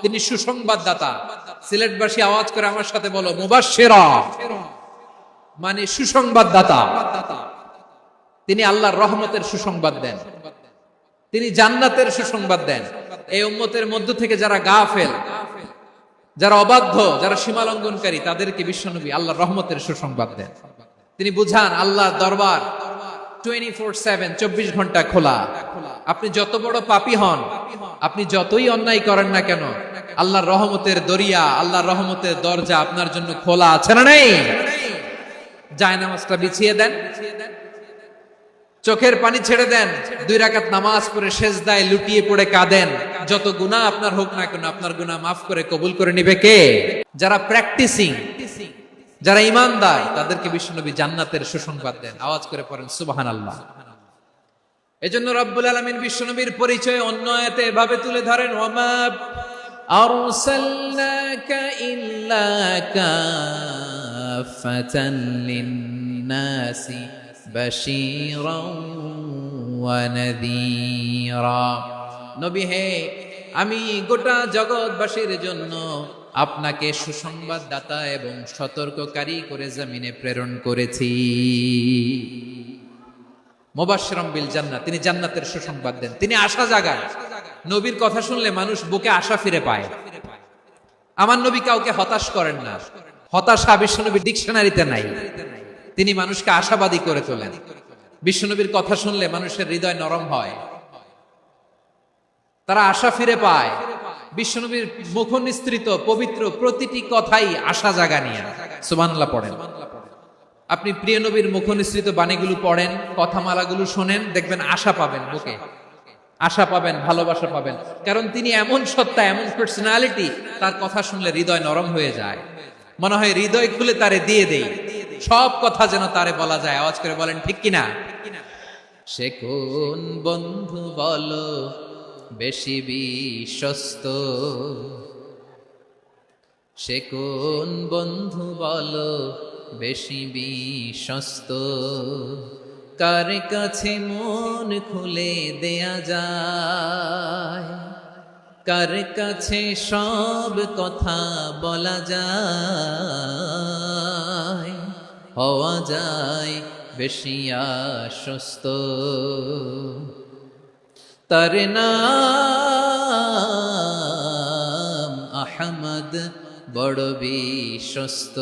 তিনি সুসংবাদদাতা। সিলেটবাসী আওয়াজ করে আমার সাথে বলো, মুবাশশিরা মানে সুসংবাদদাতা। তিনি আল্লাহর রহমতের সুসংবাদ দেন, তিনি জান্নাতের সুসংবাদ দেন। এই উম্মতের মধ্য থেকে যারা গাফেল, যারা অবাধ্য, যারা সীমালঙ্ঘনকারী, তাদেরকে বিশ্বনবী আল্লাহর রহমতের সুসংবাদ দেন। তিনি বুঝান আল্লাহর দরবার 24/7 24 ঘন্টা খোলা। আপনি যত বড় পাপী হন, আপনি যতই অন্যায় করেন না কেন, আল্লাহর রহমতের দরিয়া, আল্লাহর রহমতের দরজা আপনার জন্য খোলা আছে না নেই? জায়নামাজটা বিছিয়ে দেন, চোখের পানি ছেড়ে দেন, 2 রাকাত নামাজ পড়ে সেজদায় লুটিয়ে পড়ে কাঁদেন। যত গুনাহ আপনার হোক না কেন, আপনার গুনাহ মাফ করে কবুল করে নিবে কে? যারা প্র্যাকটিসিং, যারা ঈমানদার, তাদেরকে বিশ্বনবী জান্নাতের সুসংবাদ দেন। আওয়াজ করে পড়েন সুবহানাল্লাহ। এজন্য রব্বুল আলামিন বিশ্বনবীর পরিচয় অন্য আয়াতে এভাবে তুলে ধরেন, ওয়ামা আরসালনাকা ইল্লা কাফাতান লিন-নাসি বাশীরাও ওয়া নাযীরা। নবী হে, আমি গোটা জগৎবাসীর জন্য আপনাকে সুসংবাদদাতা এবং সতর্ককারী করে জমিনে প্রেরণ করেছি। মুবাশশিরাম বিল জান্নাহ, তিনি জান্নাতের সুসংবাদ দেন, তিনি আশা জাগান। নবীর কথা শুনলে মানুষ বুকে আশা ফিরে পায়। আমার নবী কাউকে হতাশ করেন না, হতাশা বিশ্বনবীর ডিকশনারিতে নাই। তিনি মানুষকে আশাবাদী করে তোলেন। বিশ্বনবীর কথা শুনলে মানুষের হৃদয় নরম হয়, তারা আশা ফিরে পায়। বিশ্বনবীর মুখ নিঃসৃত পবিত্র প্রতিটি কথাই আশা জাগানিয়া। সুবহানাল্লাহ পড়েন। আপনি প্রিয় নবীর মুখ নিঃসৃত বাণীগুলো পড়েন, কথামালাগুলো শোনেন, দেখবেন আশা পাবেন, বুকে আশা পাবেন, ভালোবাসা পাবেন। কারণ তিনি এমন সত্তা, এমন পার্সোনালিটি, তার কথা শুনলে হৃদয় নরম হয়ে যায়। মনে হয় হৃদয় খুলে তারে দিয়ে দেই, সব কথা যেন তারে বলা যায়। আওয়াজ করে বলেন ঠিক কিনা? সে কোন বন্ধু বলো বেশি বিশ্বস্ত, সে কোন বন্ধু বলো বেশি বিশ্বস্ত, কার কাছে মন খুলে দেয়া যায়, কার কাছে সব কথা বলা যায়, হওয়া যায় বেশি আশ্বস্ত। তার নাম আহমদ, বড় বিশ্বস্ত।